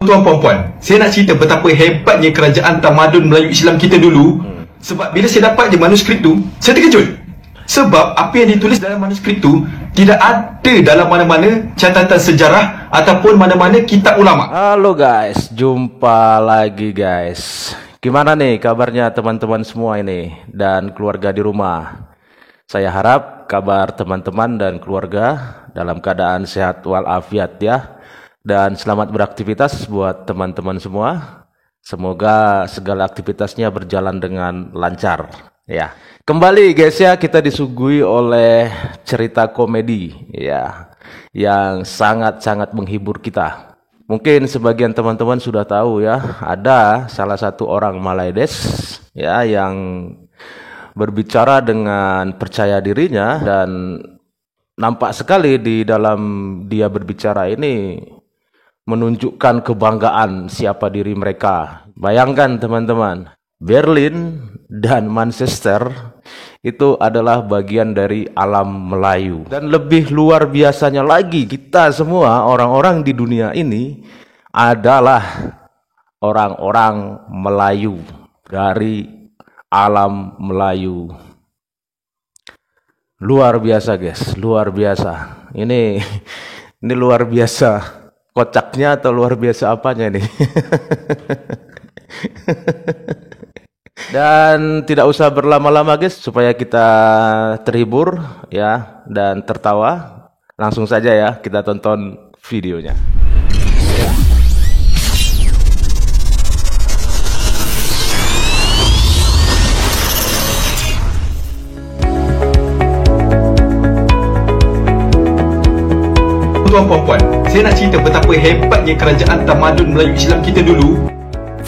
Tuan-puan, saya nak cerita betapa hebatnya kerajaan tamadun Melayu Islam kita dulu. Sebab bila saya dapat je manuskrip tu, saya terkejut. Sebab apa yang ditulis dalam manuskrip tu tidak ada dalam mana-mana catatan sejarah ataupun mana-mana kitab ulama. Halo guys, jumpa lagi guys. Gimana nih kabarnya teman-teman semua ini dan keluarga di rumah? Saya harap kabar teman-teman dan keluarga dalam keadaan sehat walafiat ya. Dan selamat beraktivitas buat teman-teman semua. Semoga segala aktivitasnya berjalan dengan lancar ya. Kembali guys ya, kita disuguhi oleh cerita komedi ya yang sangat-sangat menghibur kita. Mungkin sebagian teman-teman sudah tahu ya, ada salah satu orang Malaides ya yang berbicara dengan percaya dirinya, dan nampak sekali di dalam dia berbicara ini menunjukkan kebanggaan siapa diri mereka. Bayangkan teman-teman, Berlin dan Manchester itu adalah bagian dari alam Melayu. Dan lebih luar biasanya lagi, kita semua orang-orang di dunia ini adalah orang-orang Melayu dari alam Melayu. Luar biasa guys, luar biasa. Ini luar biasa. Kocaknya atau luar biasa apanya nih? Dan tidak usah berlama-lama guys, supaya kita terhibur ya dan tertawa. Langsung saja ya kita tonton videonya. Tuan-puan, saya nak cerita betapa hebatnya kerajaan tamadun Melayu Islam kita dulu.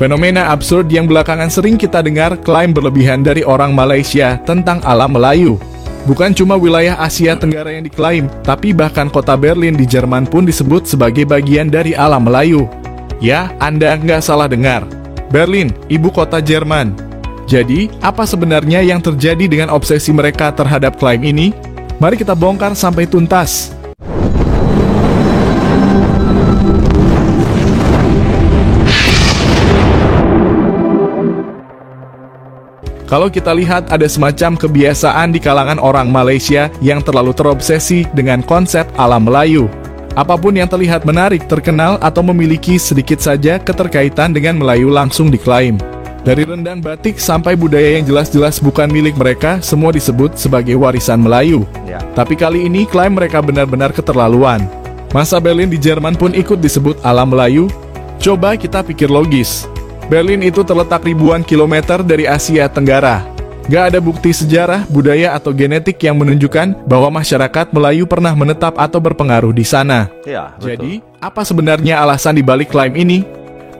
Fenomena absurd yang belakangan sering kita dengar klaim berlebihan dari orang Malaysia tentang alam Melayu. Bukan cuma wilayah Asia Tenggara yang diklaim, tapi bahkan kota Berlin di Jerman pun disebut sebagai bagian dari alam Melayu. Ya, Anda nggak salah dengar. Berlin, ibu kota Jerman. Jadi, apa sebenarnya yang terjadi dengan obsesi mereka terhadap klaim ini? Mari kita bongkar sampai tuntas. Kalau kita lihat, ada semacam kebiasaan di kalangan orang Malaysia yang terlalu terobsesi dengan konsep alam Melayu. Apapun yang terlihat menarik, terkenal, atau memiliki sedikit saja keterkaitan dengan Melayu langsung diklaim. Dari rendang batik sampai budaya yang jelas-jelas bukan milik mereka, semua disebut sebagai warisan Melayu. Tapi kali ini klaim mereka benar-benar keterlaluan. Masa Berlin di Jerman pun ikut disebut alam Melayu? Coba kita pikir logis. Berlin itu terletak ribuan kilometer dari Asia Tenggara. Gak ada bukti sejarah, budaya, atau genetik yang menunjukkan bahwa masyarakat Melayu pernah menetap atau berpengaruh di sana. Ya, jadi, apa sebenarnya alasan dibalik klaim ini?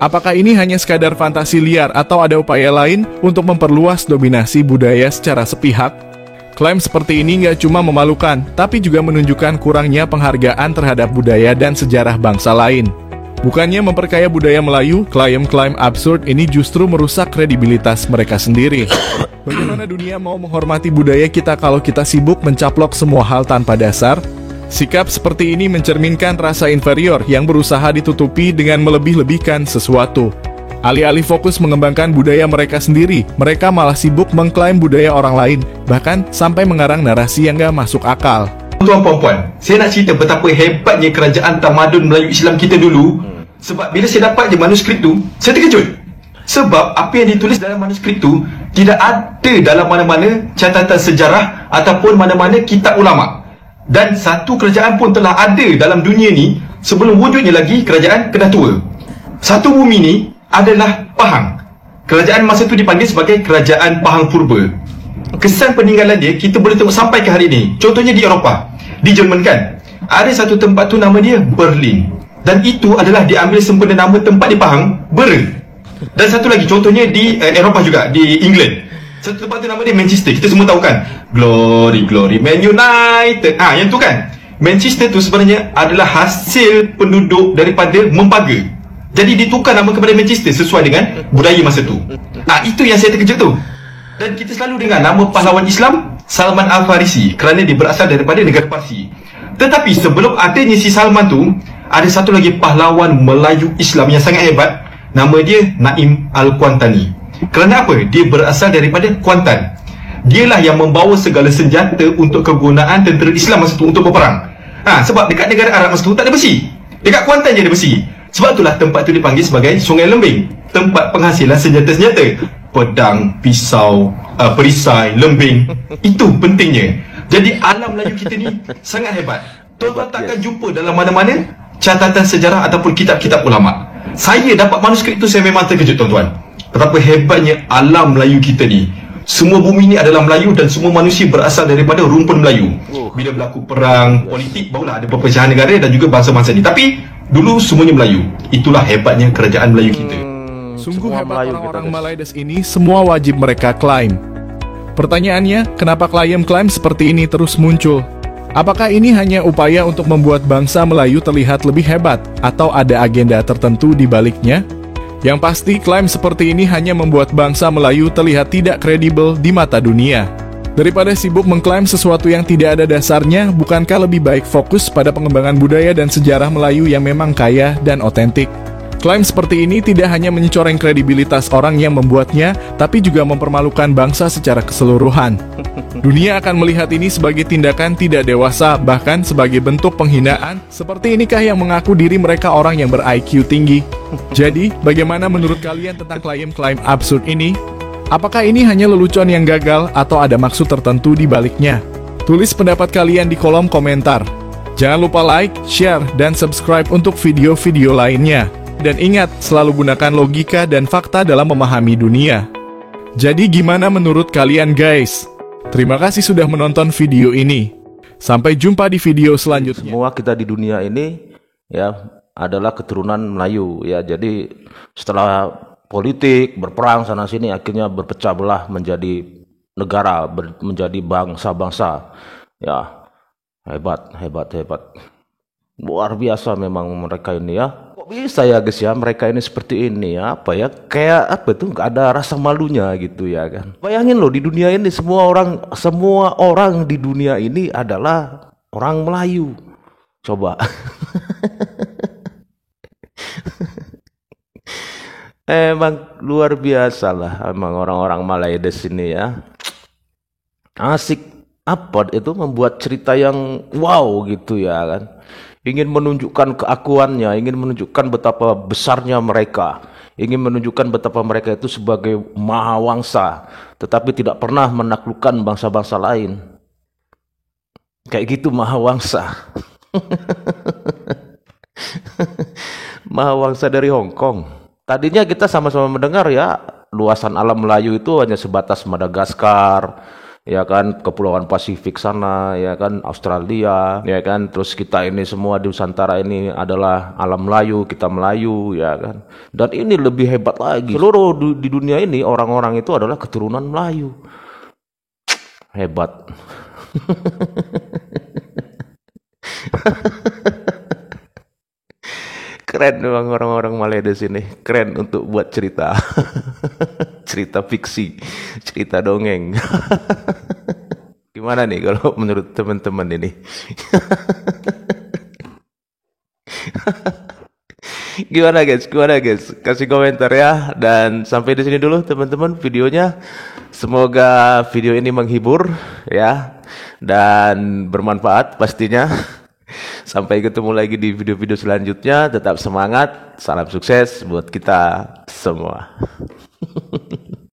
Apakah ini hanya sekadar fantasi liar atau ada upaya lain untuk memperluas dominasi budaya secara sepihak? Klaim seperti ini gak cuma memalukan, tapi juga menunjukkan kurangnya penghargaan terhadap budaya dan sejarah bangsa lain. Bukannya memperkaya budaya Melayu, klaim-klaim absurd ini justru merusak kredibilitas mereka sendiri. Bagaimana dunia mau menghormati budaya kita kalau kita sibuk mencaplok semua hal tanpa dasar? Sikap seperti ini mencerminkan rasa inferior yang berusaha ditutupi dengan melebih-lebihkan sesuatu. Alih-alih fokus mengembangkan budaya mereka sendiri, mereka malah sibuk mengklaim budaya orang lain, bahkan sampai mengarang narasi yang gak masuk akal. Tuan-puan, saya nak cerita betapa hebatnya kerajaan tamadun Melayu Islam kita dulu. Sebab bila saya dapat je manuskrip tu, saya terkejut. Sebab apa yang ditulis dalam manuskrip tu tidak ada dalam mana-mana catatan sejarah ataupun mana-mana kitab ulama. Dan satu kerajaan pun telah ada dalam dunia ni sebelum wujudnya lagi kerajaan Kedah Tua. Satu bumi ni adalah Pahang. Kerajaan masa tu dipanggil sebagai kerajaan Pahang Purba. Kesan peninggalan dia kita boleh tengok sampai ke hari ni. Contohnya di Eropah, di Jerman kan, ada satu tempat tu nama dia Berlin. Dan itu adalah diambil sempena nama tempat di Pahang, Bern. Dan satu lagi contohnya di Eropah juga, di England. Satu tempat tu nama dia Manchester. Kita semua tahu kan, Glory, Glory, Man United. Yang tu kan, Manchester tu sebenarnya adalah hasil penduduk daripada Mempaga. Jadi ditukar nama kepada Manchester sesuai dengan budaya masa tu. Itu yang saya terkejut tu. Dan kita selalu dengar nama pahlawan Islam Salman Al-Farisi kerana dia berasal daripada negara Parsi. Tetapi sebelum adanya si Salman tu, Ada satu lagi pahlawan Melayu Islam yang sangat hebat. Nama dia Naim Al-Kuantani. Kerana apa? Dia berasal daripada Kuantan. Dialah yang membawa segala senjata untuk kegunaan tentera Islam masa itu untuk berperang. Sebab dekat negara Arab masa itu tak ada besi. Dekat Kuantan je ada besi. Sebab itulah tempat itu dipanggil sebagai Sungai Lembing, tempat penghasilan senjata-senjata. Pedang, pisau, perisai, lembing. Itu pentingnya. Jadi alam Melayu kita ni sangat hebat. Tuan-tuan takkan jumpa dalam mana-mana catatan sejarah ataupun kitab-kitab ulama. Saya dapat manuskrip itu, saya memang terkejut tuan-tuan. Betapa hebatnya alam Melayu kita ni. Semua bumi ni adalah Melayu dan semua manusia berasal daripada rumpun Melayu. Bila berlaku perang politik, barulah ada perpecahan negara dan juga bangsa-bangsa ni. Tapi dulu semuanya Melayu. Itulah hebatnya kerajaan Melayu kita. Sungguh Semua hebat Melayu orang-orang kita, guys. Malaides ini, semua wajib mereka klaim. Pertanyaannya, kenapa klaim-klaim seperti ini terus muncul? Apakah ini hanya upaya untuk membuat bangsa Melayu terlihat lebih hebat, atau ada agenda tertentu di baliknya? Yang pasti, klaim seperti ini hanya membuat bangsa Melayu terlihat tidak kredibel di mata dunia. Daripada sibuk mengklaim sesuatu yang tidak ada dasarnya, bukankah lebih baik fokus pada pengembangan budaya dan sejarah Melayu yang memang kaya dan otentik? Klaim seperti ini tidak hanya mencoreng kredibilitas orang yang membuatnya, tapi juga mempermalukan bangsa secara keseluruhan. Dunia akan melihat ini sebagai tindakan tidak dewasa, bahkan sebagai bentuk penghinaan. Seperti inikah yang mengaku diri mereka orang yang ber-IQ tinggi? Jadi, bagaimana menurut kalian tentang klaim-klaim absurd ini? Apakah ini hanya lelucon yang gagal atau ada maksud tertentu di baliknya? Tulis pendapat kalian di kolom komentar. Jangan lupa like, share, dan subscribe untuk video-video lainnya. Dan ingat, selalu gunakan logika dan fakta dalam memahami dunia. Jadi gimana menurut kalian guys? Terima kasih sudah menonton video ini. Sampai jumpa di video selanjutnya. Semua kita di dunia ini ya adalah keturunan Melayu ya. Jadi setelah politik berperang sana sini akhirnya berpecah belah menjadi negara, menjadi bangsa-bangsa. Ya, hebat. Luar biasa memang mereka ini ya. Kok bisa ya guys ya, mereka ini seperti ini ya, apa ya, kayak apa tuh, nggak ada rasa malunya gitu ya kan. Bayangin loh, di dunia ini semua orang di dunia ini adalah orang Melayu. Coba. Emang luar biasa lah emang orang-orang Malaides ini ya. Asik apa itu, membuat cerita yang wow gitu ya kan. Ingin menunjukkan keakuannya, ingin menunjukkan betapa besarnya mereka, ingin menunjukkan betapa mereka itu sebagai mahawangsa, tetapi tidak pernah menaklukkan bangsa-bangsa lain. Kayak gitu mahawangsa. Mahawangsa dari Hong Kong. Tadinya kita sama-sama mendengar ya, luasan alam Melayu itu hanya sebatas Madagaskar, ya kan, Kepulauan Pasifik sana, ya kan, Australia, ya kan, terus kita ini semua di Nusantara ini adalah alam Melayu, kita Melayu, ya kan. Dan ini lebih hebat lagi, seluruh di dunia ini orang-orang itu adalah keturunan Melayu. Hebat. Keren memang orang-orang Malaides ini, keren untuk buat cerita. Cerita fiksi, cerita dongeng. Gimana nih kalau menurut teman-teman ini? Gimana guys? Kasih komentar ya. Dan sampai di sini dulu teman-teman videonya. Semoga video ini menghibur ya dan bermanfaat pastinya. Sampai ketemu lagi di video-video selanjutnya. Tetap semangat, salam sukses buat kita semua.